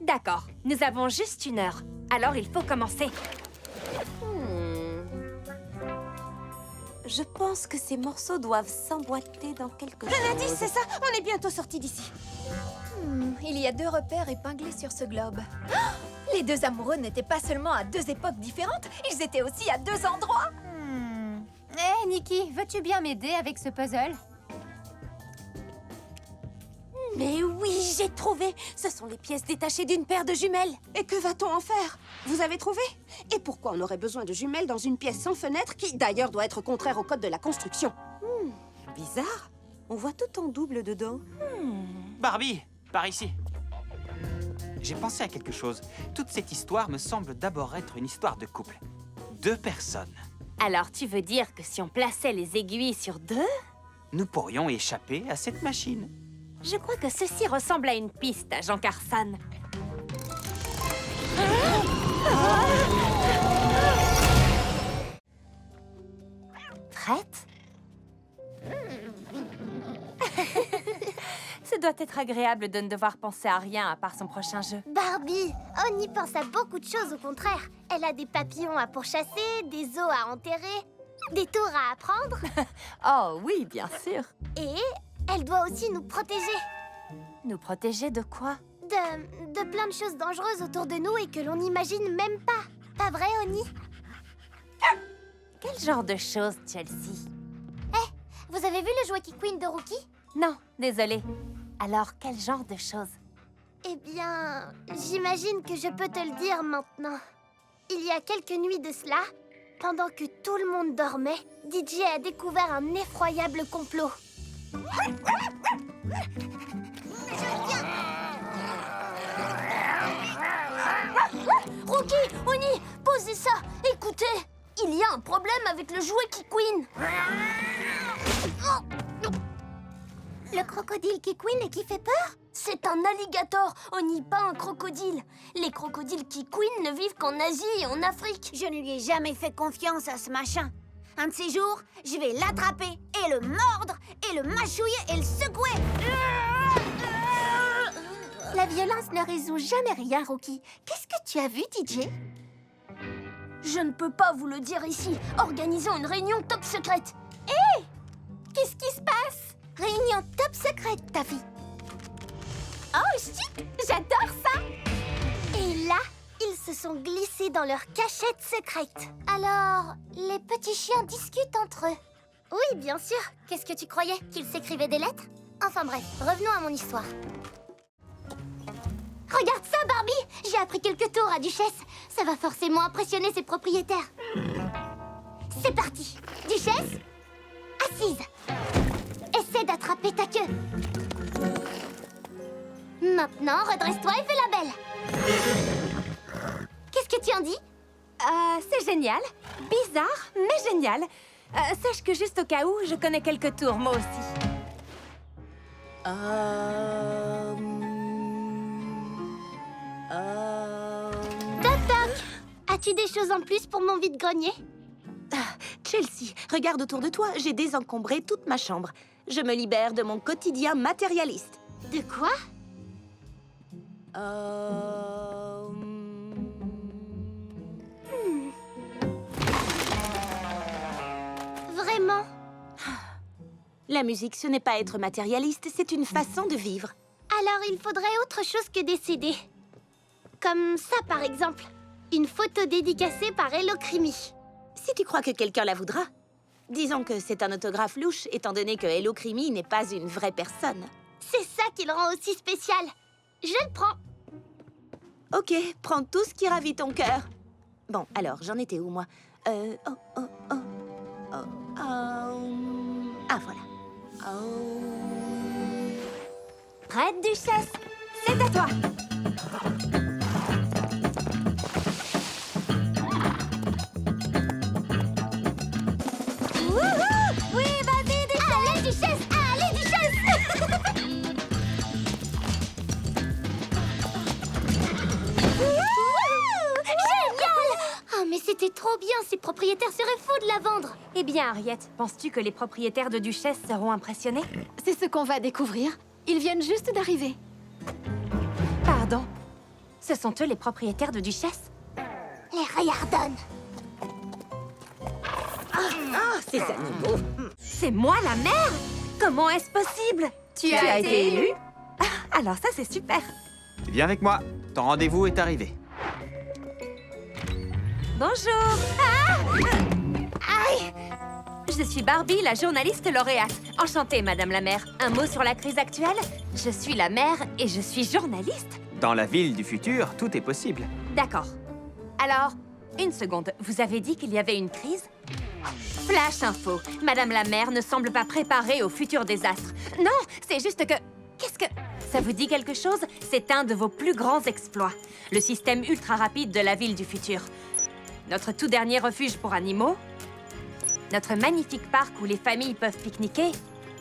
D'accord, nous avons juste 1 heure. Alors il faut commencer. Je pense que ces morceaux doivent s'emboîter dans quelque chose. Un indice, c'est ça? On est bientôt sortis d'ici. Il y a 2 repères épinglés sur ce globe. Oh, les 2 amoureux n'étaient pas seulement à 2 époques différentes, ils étaient aussi à 2 endroits. Hé, Nikki, veux-tu bien m'aider avec ce puzzle? Mais oui, j'ai trouvé! Ce sont les pièces détachées d'une paire de jumelles. Et que va-t-on en faire? Vous avez trouvé? Et pourquoi on aurait besoin de jumelles dans une pièce sans fenêtre qui, d'ailleurs, doit être contraire au code de la construction? Bizarre. On voit tout en double dedans. Barbie, par ici. J'ai pensé à quelque chose. Toute cette histoire me semble d'abord être une histoire de couple. 2 personnes. Alors tu veux dire que si on plaçait les aiguilles sur 2? Nous pourrions échapper à cette machine. Je crois que ceci ressemble à une piste, agent Carson. Prête? Ce doit être agréable de ne devoir penser à rien à part son prochain jeu. Barbie, on y pense à beaucoup de choses au contraire. Elle a des papillons à pourchasser, des os à enterrer, des tours à apprendre. Oh oui, bien sûr. Et elle doit aussi nous protéger Nous protéger de quoi? de plein de choses dangereuses autour de nous et que l'on n'imagine même pas. Pas vrai, Oni? Quel genre de choses, Chelsea? Vous avez vu le jouet qui Queen de Rookie? Non, désolée. Alors, quel genre de choses? Eh bien, j'imagine que je peux te le dire maintenant. Il y a quelques nuits de cela, pendant que tout le monde dormait, DJ a découvert un effroyable complot. Rookie, Oni, posez ça. Écoutez, il y a un problème avec le jouet qui Queen. Le crocodile qui Queen et qui fait peur? C'est un alligator, Oni, pas un crocodile. Les crocodiles qui Queen ne vivent qu'en Asie et en Afrique. Je ne lui ai jamais fait confiance à ce machin. Un de ces jours, je vais l'attraper et le mordre et le mâchouiller et le secouer. La violence ne résout jamais rien, Rookie. Qu'est-ce que tu as vu, DJ? Je ne peux pas vous le dire ici. Organisons une réunion top secrète. Hé! Qu'est-ce qui se passe? Réunion top secrète, ta fille. Oh, chic! J'adore ça! Et là, ils se sont glissés dans leur cachette secrète. Alors, les petits chiens discutent entre eux. Oui, bien sûr. Qu'est-ce que tu croyais? Qu'ils s'écrivaient des lettres? Enfin bref, revenons à mon histoire. Regarde ça, Barbie! J'ai appris quelques tours à Duchesse. Ça va forcément impressionner ses propriétaires. C'est parti! Duchesse, assise. Essaie d'attraper ta queue. Maintenant, redresse-toi et fais la belle. Qu'est-ce que tu en dis? C'est génial. Bizarre, mais génial. Sache que juste au cas où, je connais quelques tours, moi aussi. Toc toc! As-tu des choses en plus pour mon vide-grenier? Chelsea, regarde autour de toi, j'ai désencombré toute ma chambre. Je me libère de mon quotidien matérialiste. De quoi? Vraiment? La musique, ce n'est pas être matérialiste, c'est une façon de vivre. Alors il faudrait autre chose que des CD. Comme ça, par exemple. Une photo dédicacée par Hello Creamy. Si tu crois que quelqu'un la voudra. Disons que c'est un autographe louche, étant donné que Hello Creamy n'est pas une vraie personne. C'est ça qui le rend aussi spécial. Je le prends. Ok, prends tout ce qui ravit ton cœur. Bon, alors, j'en étais où, moi? Ah, voilà. Prête, Duchesse? C'est à toi. Wouhou! Oui, vas-y, Duchesse! Allez, Duchesse! Allez, Duchesse! Wouhou! Génial! Oh, mais c'était trop bien! Ces propriétaires seraient fous de la vendre! Eh bien, Harriet, penses-tu que les propriétaires de Duchesse seront impressionnés? C'est ce qu'on va découvrir. Ils viennent juste d'arriver. Pardon. Ce sont eux les propriétaires de Duchesse? Les Riordan. Ces animaux. C'est moi la mère? Comment est-ce possible? Tu as été élue? Alors ça, c'est super. Viens avec moi. Ton rendez-vous est arrivé. Bonjour. Aïe! Je suis Barbie, la journaliste lauréate. Enchantée, Madame la maire. Un mot sur la crise actuelle? Je suis la maire et je suis journaliste. Dans la ville du futur, tout est possible. D'accord. Alors, une seconde. Vous avez dit qu'il y avait une crise? Flash info. Madame la maire ne semble pas préparée au futur désastre. Non, c'est juste que... Qu'est-ce que... Ça vous dit quelque chose? C'est un de vos plus grands exploits. Le système ultra rapide de la ville du futur. Notre tout dernier refuge pour animaux. Notre magnifique parc où les familles peuvent pique-niquer.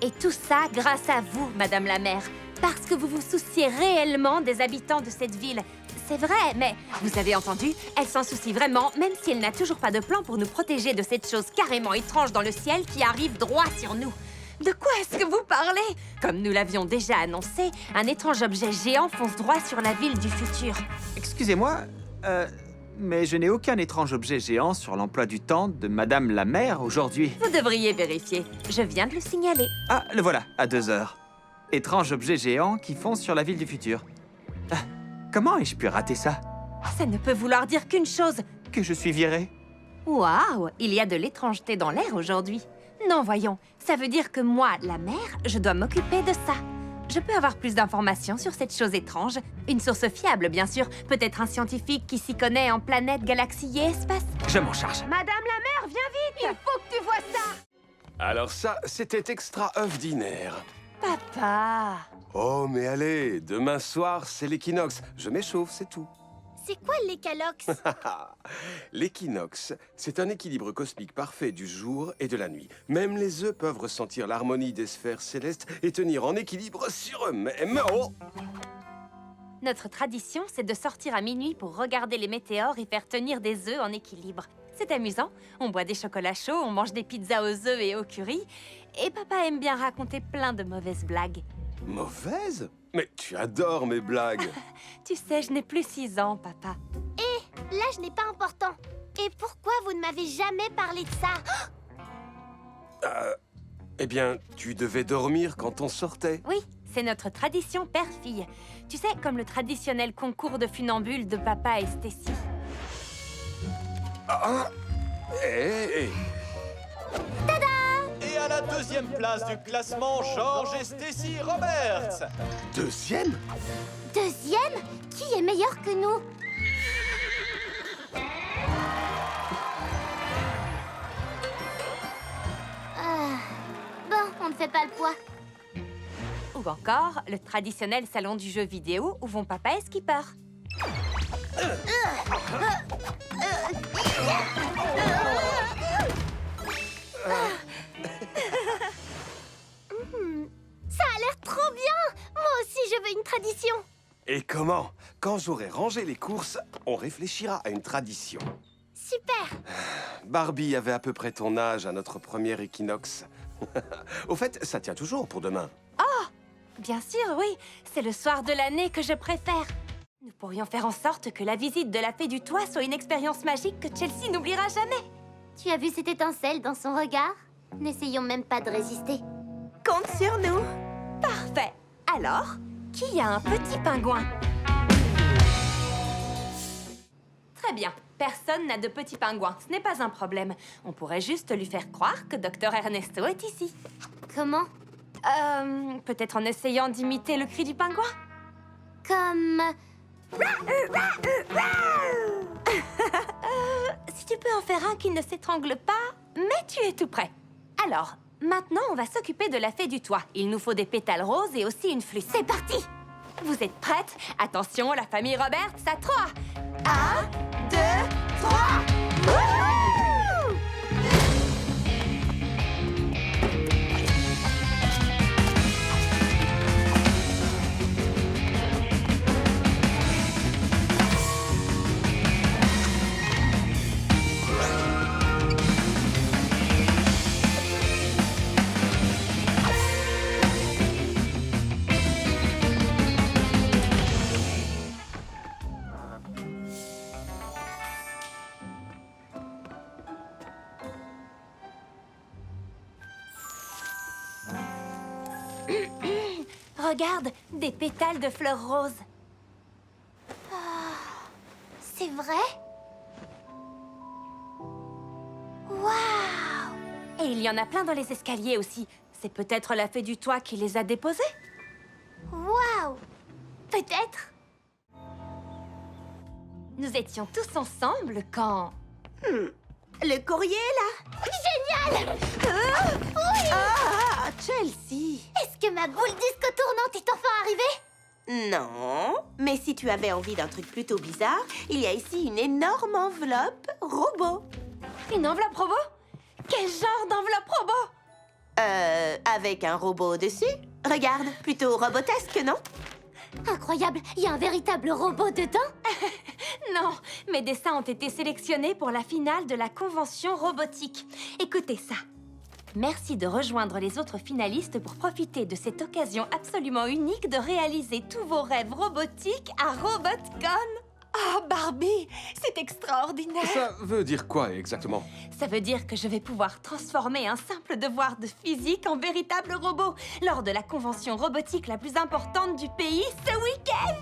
Et tout ça grâce à vous, Madame la maire. Parce que vous vous souciez réellement des habitants de cette ville. C'est vrai, mais vous avez entendu, elle s'en soucie vraiment, même si elle n'a toujours pas de plan pour nous protéger de cette chose carrément étrange dans le ciel qui arrive droit sur nous. De quoi est-ce que vous parlez? Comme nous l'avions déjà annoncé, un étrange objet géant fonce droit sur la ville du futur. Excusez-moi, mais je n'ai aucun étrange objet géant sur l'emploi du temps de Madame la maire aujourd'hui. Vous devriez vérifier. Je viens de le signaler. Ah, le voilà, à 2 heures. Étrange objet géant qui fonce sur la ville du futur. Ah, comment ai-je pu rater ça? Ça ne peut vouloir dire qu'une chose. Que je suis viré? Waouh, il y a de l'étrangeté dans l'air aujourd'hui. Non, voyons, ça veut dire que moi, la mère, je dois m'occuper de ça. Je peux avoir plus d'informations sur cette chose étrange. Une source fiable, bien sûr. Peut-être un scientifique qui s'y connaît en planète, galaxie et espace. Je m'en charge. Madame la mère, viens vite! Il faut que tu vois ça! Alors ça, c'était extraordinaire. Papa! Oh, mais allez, demain soir, c'est l'équinoxe. Je m'échauffe, c'est tout. C'est quoi l'écalox? L'équinoxe, c'est un équilibre cosmique parfait du jour et de la nuit. Même les œufs peuvent ressentir l'harmonie des sphères célestes et tenir en équilibre sur eux-mêmes. Oh! Notre tradition, c'est de sortir à minuit pour regarder les météores et faire tenir des œufs en équilibre. C'est amusant. On boit des chocolats chauds, on mange des pizzas aux œufs et au curry. Et papa aime bien raconter plein de mauvaises blagues. Mauvaise? Mais tu adores mes blagues. Tu sais, je n'ai plus 6 ans, papa. L'âge n'est pas important. Et pourquoi vous ne m'avez jamais parlé de ça? Eh bien, tu devais dormir quand on sortait. Oui, c'est notre tradition père-fille. Tu sais, comme le traditionnel concours de funambules de papa et Stacy. Eh. Et à la 2e place du classement, George et Stacy Roberts. Deuxième? Deuxième? Qui est meilleur que nous? Bon, on ne fait pas le poids. Ou encore, le traditionnel salon du jeu vidéo où vont papa et Skipper. Ça a l'air trop bien! Moi aussi, je veux une tradition. Et comment? Quand j'aurai rangé les courses, on réfléchira à une tradition. Super! Barbie avait à peu près ton âge à notre premier équinoxe. Au fait, ça tient toujours pour demain. Bien sûr, oui. C'est le soir de l'année que je préfère. Nous pourrions faire en sorte que la visite de la Fée du Toit soit une expérience magique que Chelsea n'oubliera jamais. Tu as vu cette étincelle dans son regard? N'essayons même pas de résister. Compte sur nous. Parfait. Alors, qui a un petit pingouin? Très bien. Personne n'a de petit pingouin. Ce n'est pas un problème. On pourrait juste lui faire croire que Dr Ernesto est ici. Comment? Peut-être en essayant d'imiter le cri du pingouin? Comme... Si tu peux en faire un qui ne s'étrangle pas, mais tu es tout prêt. Alors, maintenant, on va s'occuper de la Fée du Toit. Il nous faut des pétales roses et aussi une flûte. C'est parti! Vous êtes prêtes? Attention, la famille Roberts, à 3. 1, 2, 3. Wouhou! Regarde, des pétales de fleurs roses. C'est vrai? Waouh! Et il y en a plein dans les escaliers aussi. C'est peut-être la fée du toit qui les a déposés. Waouh! Peut-être? Nous étions tous ensemble quand... Le courrier, là? Génial! Ah, Chelsea! Est-ce que ma boule disco tournante est enfin arrivée? Non, mais si tu avais envie d'un truc plutôt bizarre, il y a ici une énorme enveloppe robot. Une enveloppe robot? Quel genre d'enveloppe robot? Avec un robot dessus. Regarde, plutôt robotesque, non? Incroyable, il y a un véritable robot dedans? Non, mes dessins ont été sélectionnés pour la finale de la convention robotique. Écoutez ça. Merci de rejoindre les autres finalistes pour profiter de cette occasion absolument unique de réaliser tous vos rêves robotiques à RobotCon. Oh, Barbie, c'est extraordinaire. Ça veut dire quoi exactement? Ça veut dire que je vais pouvoir transformer un simple devoir de physique en véritable robot lors de la convention robotique la plus importante du pays ce week-end.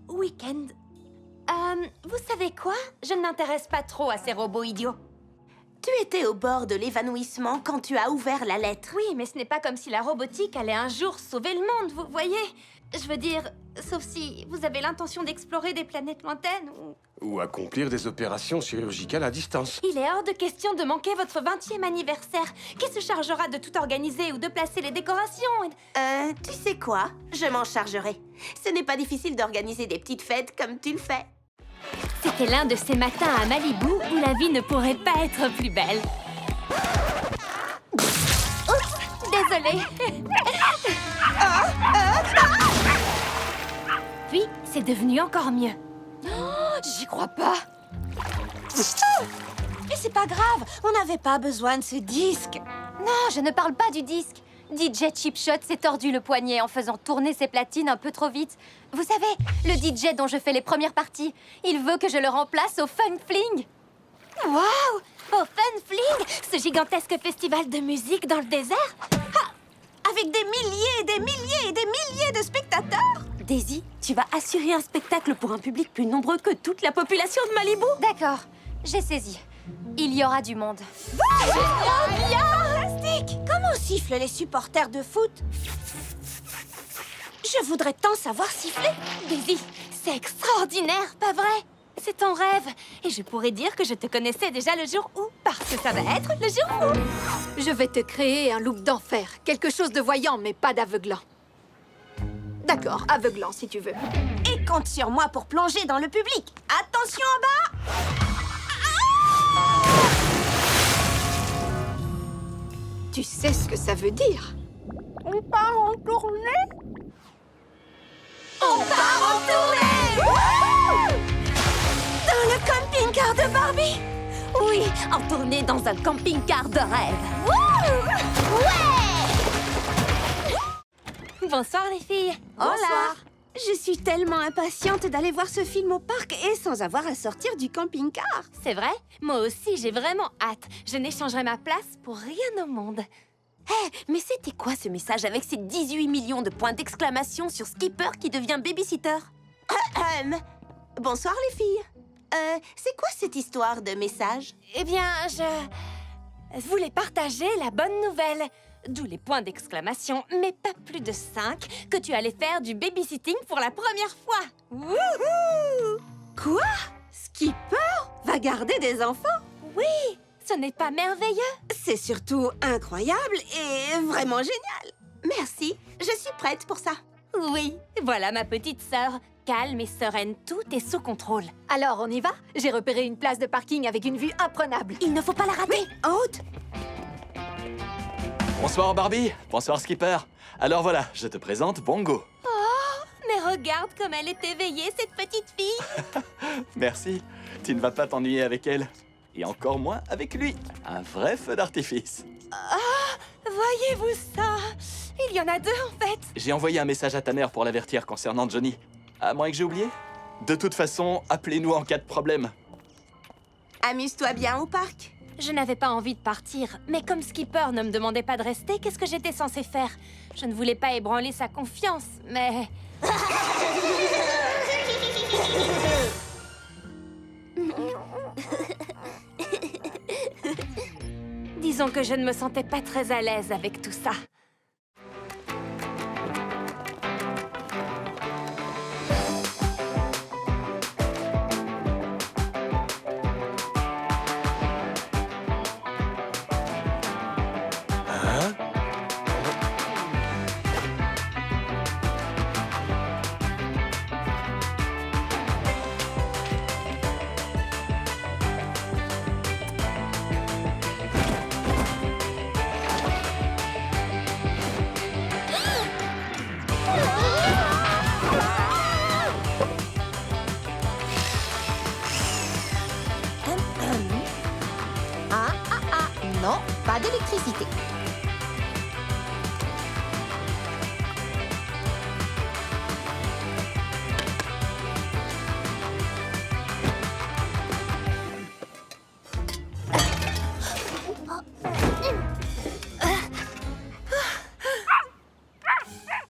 Week-end. Vous savez quoi? Je ne m'intéresse pas trop à ces robots idiots. Tu étais au bord de l'évanouissement quand tu as ouvert la lettre. Oui, mais ce n'est pas comme si la robotique allait un jour sauver le monde, vous voyez? Je veux dire, sauf si vous avez l'intention d'explorer des planètes lointaines ou... Ou accomplir des opérations chirurgicales à distance. Il est hors de question de manquer votre 20e anniversaire. Qui se chargera de tout organiser ou de placer les décorations? Tu sais quoi? Je m'en chargerai. Ce n'est pas difficile d'organiser des petites fêtes comme tu le fais. C'était l'un de ces matins à Malibu où la vie ne pourrait pas être plus belle. Oups, désolée. Puis, c'est devenu encore mieux. J'y crois pas. Mais c'est pas grave, on n'avait pas besoin de ce disque. Non, je ne parle pas du disque. DJ Chipshot s'est tordu le poignet en faisant tourner ses platines un peu trop vite. Vous savez, le DJ dont je fais les premières parties, il veut que je le remplace au Fun Fling. Waouh! Au Fun Fling, ce gigantesque festival de musique dans le désert? Avec des milliers et des milliers et des milliers de spectateurs. Daisy, tu vas assurer un spectacle pour un public plus nombreux que toute la population de Malibu. D'accord, j'ai saisi. Il y aura du monde. Fantastique! Comment sifflent les supporters de foot? Je voudrais tant savoir siffler. Daisy, c'est extraordinaire, pas vrai? C'est ton rêve. Et je pourrais dire que je te connaissais déjà le jour où, parce que ça va être le jour où. Je vais te créer un look d'enfer. Quelque chose de voyant, mais pas d'aveuglant. D'accord, aveuglant si tu veux. Et compte sur moi pour plonger dans le public. Attention en bas! Tu sais ce que ça veut dire? On part en tournée? On part en tournée! Dans le camping-car de Barbie? Oui, en tournée dans un camping-car de rêve. Bonsoir les filles. Hola! Je suis tellement impatiente d'aller voir ce film au parc et sans avoir à sortir du camping-car. C'est vrai? Moi aussi, j'ai vraiment hâte. Je n'échangerai ma place pour rien au monde. Mais c'était quoi ce message avec ces 18 millions de points d'exclamation sur Skipper qui devient babysitter? Bonsoir les filles. C'est quoi cette histoire de message? Eh bien, je voulais partager la bonne nouvelle. D'où les points d'exclamation, mais pas plus de 5, que tu allais faire du babysitting pour la première fois. Wouhou! Quoi? Skipper va garder des enfants? Oui, ce n'est pas merveilleux? C'est surtout incroyable et vraiment génial. Merci, je suis prête pour ça. Oui, voilà ma petite sœur. Calme et sereine, tout est sous contrôle. Alors, on y va? J'ai repéré une place de parking avec une vue imprenable. Il ne faut pas la rater. En haute? Bonsoir Barbie, bonsoir Skipper. Alors voilà, je te présente Bongo. Mais regarde comme elle est éveillée, cette petite fille. Merci, tu ne vas pas t'ennuyer avec elle. Et encore moins avec lui. Un vrai feu d'artifice. Voyez-vous ça? Il y en a deux, en fait. J'ai envoyé un message à ta mère pour l'avertir concernant Johnny. À moins que j'ai oublié. De toute façon, appelez-nous en cas de problème. Amuse-toi bien au parc. Je n'avais pas envie de partir, mais comme Skipper ne me demandait pas de rester, qu'est-ce que j'étais censée faire? Je ne voulais pas ébranler sa confiance, mais... Disons que je ne me sentais pas très à l'aise avec tout ça. Non, pas d'électricité.